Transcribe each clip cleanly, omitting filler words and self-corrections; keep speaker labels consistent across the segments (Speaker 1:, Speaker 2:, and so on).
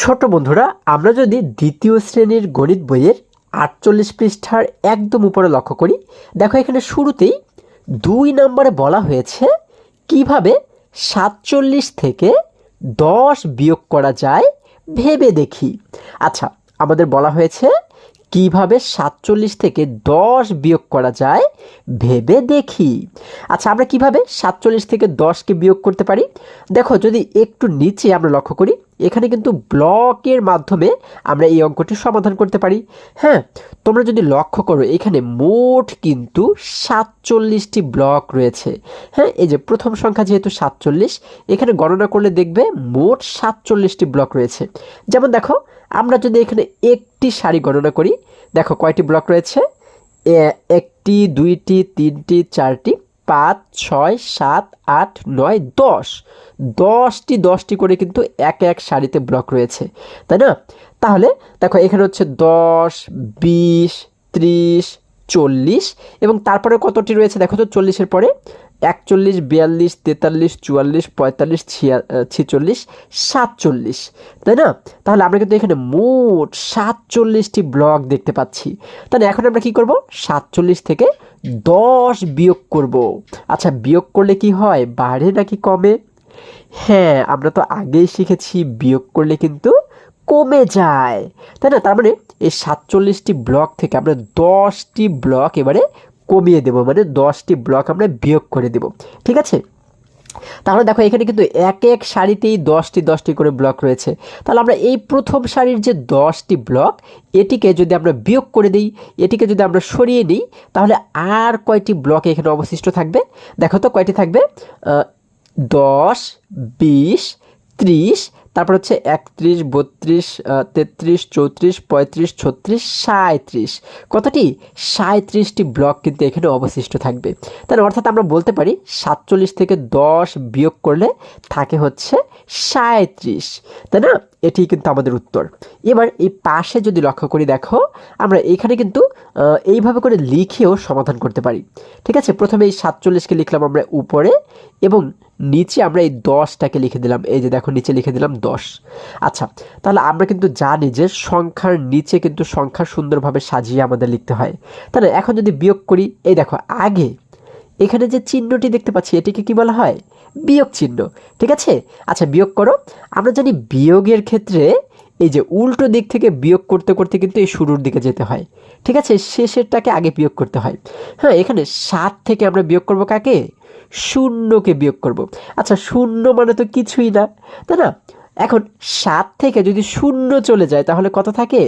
Speaker 1: ছোট বন্ধুরা, আমরা যদি দ্বিতীয় শ্রেণীর গণিত বইয়ের ৪৮ পৃষ্ঠার একদম উপরে লক্ষ্য করি, দেখো এখানে শুরুতেই ২ নম্বরে বলা হয়েছে কিভাবে ৪৭ থেকে ১০ বিয়োগ করা যায় ভেবে দেখি। আচ্ছা, আমাদের বলা হয়েছে কিভাবে ৪৭ থেকে ১০ বিয়োগ করা যায় ভেবে দেখি। আচ্ছা, আমরা কিভাবে ৪৭ থেকে ১০কে বিয়োগ করতে পারি? দেখো, যদি একটু নিচে আমরা লক্ষ্য করি, এখানে কিন্তু ব্লকের মাধ্যমে আমরা এই অঙ্কটি সমাধান করতে পারি। হ্যাঁ, তোমরা যদি লক্ষ্য করো, এখানে মোট কিন্তু ৪৭টি ব্লক রয়েছে। হ্যাঁ, এই যে প্রথম সংখ্যা যেহেতু ৪৭, এখানে গণনা করলে দেখবে মোট ৪৭টি ব্লক রয়েছে। যেমন দেখো, আমরা যদি এখানে একটি সারি গণনা করি, দেখো কয়টি ব্লক রয়েছে? একটি, দুইটি, তিনটি, চারটি, ৫, ৬, ৭, ৮, ৯, ১০। ১০টি করে কিন্তু এক এক সারিতে ব্লক রয়েছে, তাই না? তাহলে দেখো এখানে হচ্ছে ১০, ২০, ৩০, ৪০ এবং তারপরে কতটি রয়েছে দেখো তো? ৪০-এর পরে ৪১, ৪২, ৪৩, ৪৪, ৪৫, ৪৬, ৪৭, তাই না? তাহলে আমরা কিন্তু এখানে মোট ৪৭টি ব্লক দেখতে পাচ্ছি। তাহলে এখন আমরা কি করব? ৪৭ থেকে ১০ বিয়োগ করব। আচ্ছা, বিয়োগ করলে কি হয়? বাড়ে নাকি কমে? হ্যাঁ, আমরা তো আগেই শিখেছি বিয়োগ করলে কিন্তু কমে যায়, তাই না? তার মানে এই ৪৭টি ব্লক থেকে আমরা ১০টি ব্লক এবারে কমিয়ে দেব, মানে ১০টি ব্লক আমরা বিয়োগ করে দেব। ঠিক আছে? তাহলে দেখো এখানে কিন্তু এক এক সারিতেই ১০টি করে ব্লক রয়েছে। তাহলে আমরা এই প্রথম সারির যে ১০টি ব্লক, এটিকে যদি আমরা বিয়োগ করে দিই, এটিকে যদি আমরা সরিয়ে নিই, তাহলে আর কয়টি ব্লক এখানে অবশিষ্ট থাকবে? দেখো তো কয়টি থাকবে? ১০, ২০, ৩০, তারপর হচ্ছে ৩১, ৩২, ৩৩, ৩৪, ৩৫, ৩৬, ৩৭। কতটি? ৩৭টি ব্লক কিন্তু এখানে অবশিষ্ট থাকবে। তাহলে অর্থাৎ আমরা বলতে পারি ৪৭ থেকে ১০ বিয়োগ করলে থাকে হচ্ছে ৩৭, তাই না? এটি কিন্তু আমাদের উত্তর। এবার এই পাশে যদি লক্ষ্য করি, দেখো আমরা এইখানে কিন্তু এইভাবে করে লিখেও সমাধান করতে পারি। ঠিক আছে? প্রথমে এই ৪৭কে লিখলাম আমরা উপরে এবং নিচে আমরা এই ১০টাকে লিখে দিলাম। এই যে দেখো, নিচে লিখে দিলাম ১০। আচ্ছা, তাহলে আমরা কিন্তু জানি যে সংখ্যার নিচে কিন্তু সংখ্যা সুন্দরভাবে সাজিয়ে আমাদের লিখতে হয়। তাহলে এখন যদি বিয়োগ করি, এই দেখো আগে এখানে যে চিহ্নটি দেখতে পাচ্ছি, এটিকে কি বলা হয়? বিয়োগ চিহ্ন। ঠিক আছে? আচ্ছা, বিয়োগ করো। আমরা জানি বিয়োগের ক্ষেত্রে এই যে উল্টো দিক থেকে বিয়োগ করতে করতে কিন্তু এই শুরুর দিকে যেতে হয়। ঠিক আছে? শেষেরটাকে আগে বিয়োগ করতে হয়। হ্যাঁ, এখানে ৭ থেকে আমরা বিয়োগ করব কাকে? শূন্যকে বিয়োগ করব। আচ্ছা, শূন্য মানে তো কিছুই না, তাই না? এখন ৭ থেকে যদি শূন্য চলে যায় তাহলে কত থাকে?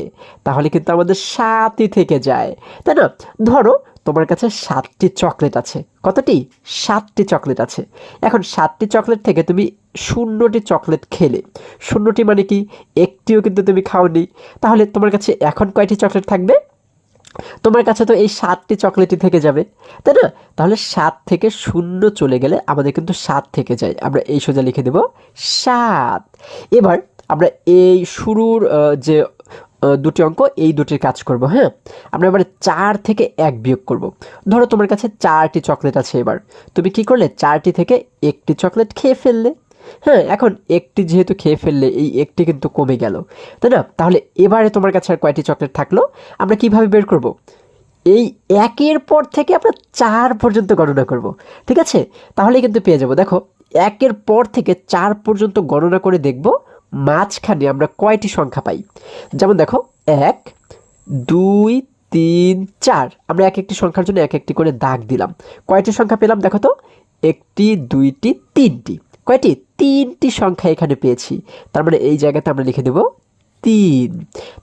Speaker 1: তাহলে কিন্তু আমাদের ৭ই থেকে যায়, তাই না? ধরো তোমার কাছে ৭টি চকলেট আছে। কতটি? ৭টি চকলেট আছে। এখন ৭টি চকলেট থেকে তুমি ০টি চকলেট খেলে। ০টি মানে কি? একটিও কিন্তু তুমি খাওনি। তাহলে তোমার কাছে এখন কয়টি চকলেট থাকবে? তোমার কাছে তো এই ৭টি চকলেটই থেকে যাবে, তাই না? তাহলে ৭ থেকে ০ চলে গেলে আমাদের কিন্তু ৭ থেকে যায়। আমরা এই সোজা লিখে দেব ৭। এবার আমরা এই শুরুর যে দুটি অঙ্ক, এই দুটির কাজ করব। হ্যাঁ, আমরা এবারে ৪ থেকে ১ বিয়োগ করব। ধরো তোমার কাছে ৪টি চকলেট আছে। এবার তুমি কি করলে? ৪টি থেকে একটি চকলেট খেয়ে ফেললে। হ্যাঁ, এখন একটি যেহেতু খেয়ে ফেললে, এই একটি কিন্তু কমে গেল, তাই না? তাহলে এবারে তোমার কাছে আর কয়টি চকলেট থাকলো? আমরা কিভাবে বের করব? এই ১-এর পর থেকে আমরা ৪ পর্যন্ত গণনা করব। ঠিক আছে? তাহলেই কিন্তু পেয়ে যাব। দেখো, ১-এর পর থেকে ৪ পর্যন্ত গণনা করে দেখব মাঝখানে আমরা কয়টি সংখ্যা পাই। যেমন দেখো, ১, ২, ৩, ৪। আমরা এক একটি সংখ্যার জন্য এক একটি করে দাগ দিলাম। কয়টি সংখ্যা পেলাম দেখো তো? ১টি, ২টি, ৩টি। কয়টি? ৩টি সংখ্যা এখানে পেয়েছি। তার মানে এই জায়গাতে আমরা লিখে দেব ৩।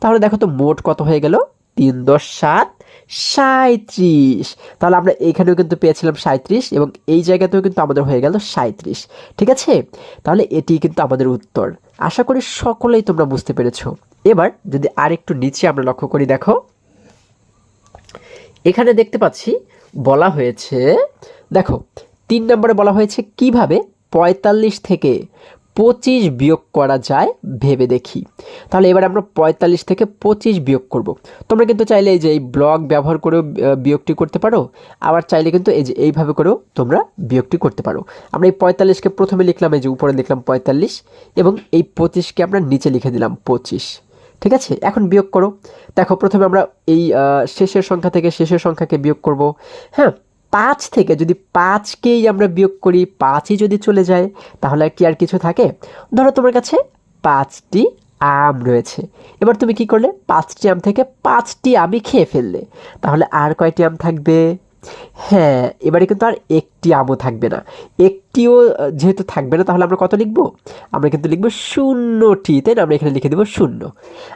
Speaker 1: তাহলে দেখো তো মোট কত হয়ে গেল? ৩ × ১০ = ৩৭। তাহলে আমরা এখানেও কিন্তু পেয়েছিলাম ৩৭ এবং এই জায়গাতেও কিন্তু আমাদের হয়ে গেল ৩৭। ঠিক আছে? তাহলে এটি কিন্তু আমাদের উত্তর। আশা করি সকলেই তোমরা বুঝতে পেরেছো। এবার যদি আরেকটু নিচে আমরা লক্ষ্য করি, দেখো এখানে দেখতে পাচ্ছি বলা হয়েছে, দেখো ৩ নম্বরে বলা হয়েছে কিভাবে ৪৫ থেকে 25 বিয়োগ করা যায় ভেবে দেখি। তাহলে এবার আমরা 45 থেকে 25 বিয়োগ করব। তোমরা কিন্তু চাইলে এই যে এই ব্লক ব্যবহার করেও বিয়োগটি করতে পারো, আবার চাইলে কিন্তু এই যে এইভাবে করেও তোমরা বিয়োগটি করতে পারো। আমরা এই 45কে প্রথমে লিখলাম, এই যে উপরে লিখলাম 45, এবং এই 25কে আমরা নিচে লিখে দিলাম 25। ঠিক আছে, এখন বিয়োগ করো। দেখো প্রথমে আমরা এই শেষের সংখ্যা থেকে শেষের সংখ্যাকে বিয়োগ করব। হ্যাঁ, 5 থেকে যদি 5কেই আমরা বিয়োগ করি, 5ই যদি চলে যায় তাহলে কি আর কিছু থাকে? ধরো তোমার কাছে 5টি আম রয়েছে, এবার তুমি কি করলে? 5টি আম থেকে 5টি আমই খেয়ে ফেললে, তাহলে আর কয়টি আম থাকবে? হ্যাঁ, এবারে কিন্তু আর একটি আমও থাকবে না। একটিও যেহেতু থাকবে না, তাহলে আমরা কত লিখব? আমরা কিন্তু লিখব 0টি, তাই না? আমরা এখানে লিখে দেবো 0।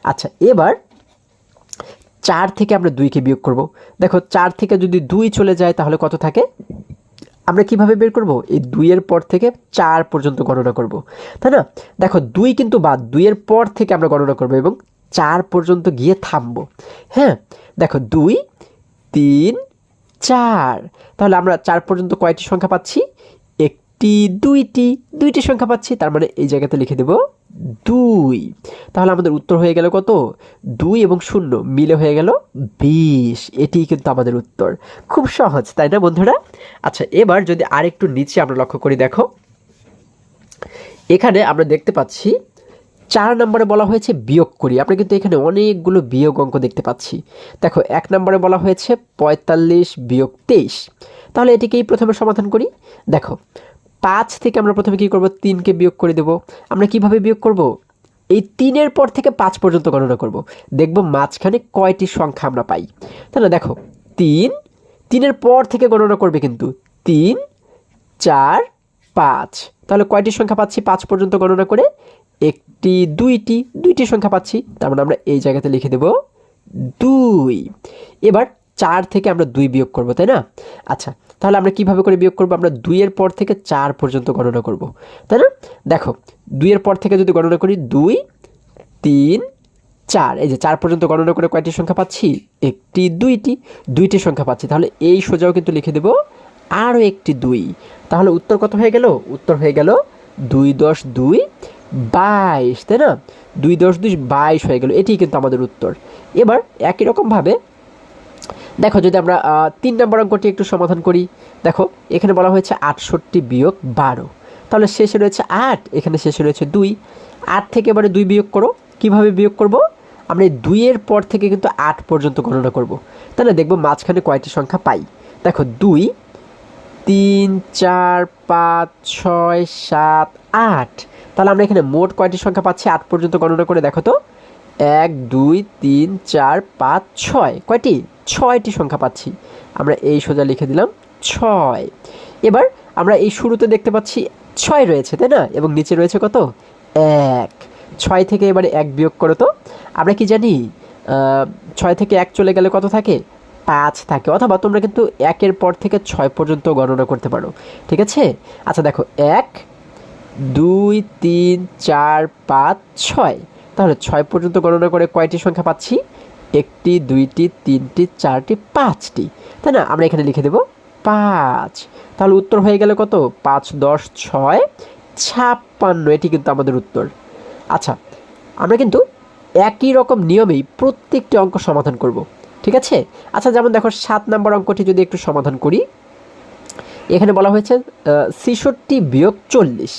Speaker 1: আচ্ছা, এবার 4 থেকে আমরা 2কে বিয়োগ করব। দেখো 4 থেকে যদি 2 চলে যায় তাহলে কত থাকে? আমরা কিভাবে বের করব? এই 2 এর পর থেকে 4 পর্যন্ত গণনা করব, তাই না? দেখো 2 কিন্তু বাদ, 2 এর পর থেকে আমরা গণনা করব এবং 4 পর্যন্ত গিয়ে থামবো। হ্যাঁ, দেখো 2, 3, 4, তাহলে আমরা 4 পর্যন্ত কয়টি সংখ্যা পাচ্ছি? একটি, দুইটি সংখ্যা পাচ্ছি, তার মানে এই জায়গাতে লিখে দেব 2। তাহলে আমাদের উত্তর হয়ে গেল কত? 2 এবং 0 মিলে হয়ে গেল 20। এটিই কিন্তু আমাদের উত্তর। খুব সহজ, তাই না বন্ধুরা? আচ্ছা, এবার যদি আরেকটু নিচে আমরা লক্ষ্য করি, দেখো এখানে আমরা দেখতে পাচ্ছি 4 নম্বরে বলা হয়েছে বিয়োগ করি। আমরা কিন্তু এখানে অনেকগুলো বিয়োগ অঙ্ক দেখতে পাচ্ছি। দেখো 1 নম্বরে বলা হয়েছে 45 বিয়োগ 23। তাহলে এটিকেই প্রথমে সমাধান করি। দেখো 5 থেকে আমরা প্রথমে কি করব? 3কে বিয়োগ করে দেব। আমরা কিভাবে বিয়োগ করব? এই 3 এর পর থেকে 5 পর্যন্ত গণনা করব, দেখব মাঝখানে কয়টি সংখ্যা আমরা পাই। তাহলে দেখো 3 এর পর থেকে গণনা করবে কিন্তু 3, 4, 5, তাহলে কয়টি সংখ্যা পাচ্ছি 5 পর্যন্ত গণনা করে? একটি, দুইটি সংখ্যা পাচ্ছি, তার মানে আমরা এই জায়গাতে লিখে দেব 2। এবার 4 থেকে আমরা 2 বিয়োগ করব, তাই না? আচ্ছা, তাহলে আমরা কিভাবে করে বিয়োগ করব? আমরা 2 এর পর থেকে 4 পর্যন্ত গণনা করব, তাই না? দেখো 2 এর পর থেকে যদি গণনা করি 2, 3, 4, এই যে 4 পর্যন্ত গণনা করে কয়টি সংখ্যা পাচ্ছি? একটি, দুইটি সংখ্যা পাচ্ছি, তাহলে এই সোজাও কিন্তু লিখে দেব আরও একটি 2। তাহলে উত্তর কত হয়ে গেল? উত্তর হয়ে গেল 2 × 10 = 22, তাই না? 2 × 10 = 22 হয়ে গেল। এটিই কিন্তু আমাদের উত্তর। এবার একই রকমভাবে দেখো যদি আমরা 3 নম্বর অঙ্কটি একটু সমাধান করি, দেখো এখানে বলা হয়েছে 68 বিয়োগ 12, তাহলে শেষে রয়েছে 8, এখানে শেষে রয়েছে 2। 8 থেকে এবারে 2 বিয়োগ করো। কিভাবে বিয়োগ করব? আমরা এই 2 এর পর থেকে কিন্তু 8 পর্যন্ত গণনা করব, তাহলে দেখবো মাঝখানে কয়টি সংখ্যা পাই। দেখো 2, 3, 4, 5, 6, 7, 8, তাহলে আমরা এখানে মোট কয়টি সংখ্যা পাচ্ছি 8 পর্যন্ত গণনা করে? দেখো তো 1, 2, 3, 4, 5, 6, কয়টি? 6টি সংখ্যা পাচ্ছি। আমরা এই সোজা লিখে দিলাম 6। এবার আমরা এই শুরুতে দেখতে পাচ্ছি 6 রয়েছে, তাই না? এবং নিচে রয়েছে কত? 1। 6 থেকে এবারে 1 বিয়োগ করো তো। আমরা কি জানি 6 থেকে 1 চলে গেলে কত থাকে? 5 থাকে, অথবা তোমরা কিন্তু 1 এর পর থেকে 6 পর্যন্ত গণনা করতে পারো। ঠিক আছে? আচ্ছা দেখো 1, 2, 3, 4, 5, 6, তাহলে 6 পর্যন্ত গণনা করে কয়টি সংখ্যা পাচ্ছি? একটি, দুইটি, তিনটি, চারটি, 5টি, তাই না? আমরা এখানে লিখে দেব 5। তাহলে উত্তর হয়ে গেল কত? 5, 10, 6, 56। এটি কিন্তু আমাদের উত্তর। আচ্ছা, আমরা কিন্তু একই রকম নিয়মেই প্রত্যেকটি অঙ্ক সমাধান করব, ঠিক আছে? আচ্ছা, যেমন দেখো 7 নম্বর অঙ্কটি যদি একটু সমাধান করি, এখানে বলা হয়েছে 66 বিয়োগ 40,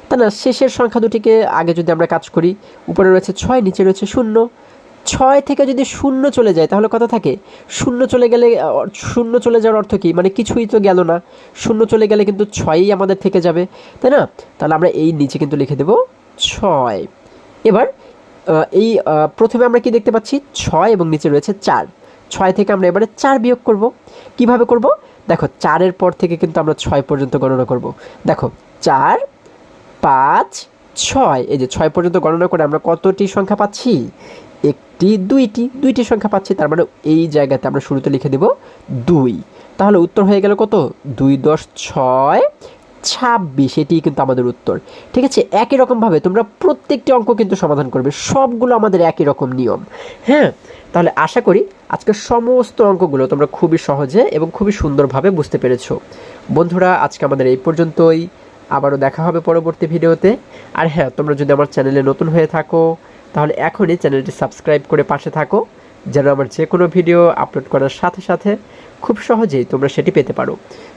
Speaker 1: তাই না? শেষের সংখ্যা দুটিকে আগে যদি আমরা কাজ করি, উপরে রয়েছে 6, নিচে রয়েছে 0। 6 থেকে যদি 0 চলে যায় তাহলে কত থাকে? 0 চলে গেলে 0 চলে যাওয়ার অর্থ কি? মানে কিছুই তো গেল না। 0 চলে গেলে কিন্তু 6ই আমাদের থেকে যাবে, তাই না? তাহলে আমরা এই নিচে কিন্তু লিখে দেব 6। এবার এই প্রথমে আমরা কি দেখতে পাচ্ছি? 6 এবং নিচে রয়েছে 4। 6 থেকে আমরা এবারে 4 বিয়োগ করব। কিভাবে করব? দেখো 4 এর পর থেকে কিন্তু আমরা 6 পর্যন্ত গণনা করব। দেখো 4, 5, 6, এই যে 6 পর্যন্ত গণনা করে আমরা কতটি সংখ্যা পাচ্ছি? একটি, দুইটি সংখ্যা পাচ্ছি, তার মানে এই জায়গাতে আমরা শুরুতে লিখে দেব 2। তাহলে উত্তর হয়ে গেল কত? 2, 10, 6, 26। এটিই কিন্তু আমাদের উত্তর। ঠিক আছে? একই রকমভাবে তোমরা প্রত্যেকটি অঙ্ক কিন্তু সমাধান করবে, সবগুলো আমাদের একই রকম নিয়ম। হ্যাঁ, তাহলে আশা করি আজকের সমস্ত অঙ্কগুলো তোমরা খুবই সহজে এবং খুবই সুন্দরভাবে বুঝতে পেরেছো। বন্ধুরা, আজকে আমাদের এই পর্যন্তই। আবারও দেখা হবে পরবর্তী ভিডিওতে। আর হ্যাঁ, তোমরা যদি আমার চ্যানেলে নতুন হয়ে থাকো তাহলে এখনই চ্যানেলটি সাবস্ক্রাইব করে পাশে থাকো, যেন আমার যে কোনো ভিডিও আপলোড করার সাথে সাথে খুব সহজেই তোমরা সেটি পেতে পারো।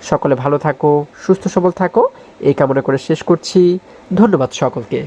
Speaker 1: সকলে ভালো থাকো, সুস্থ সবল থাকো, এই কামনা করে শেষ করছি। ধন্যবাদ সকলকে।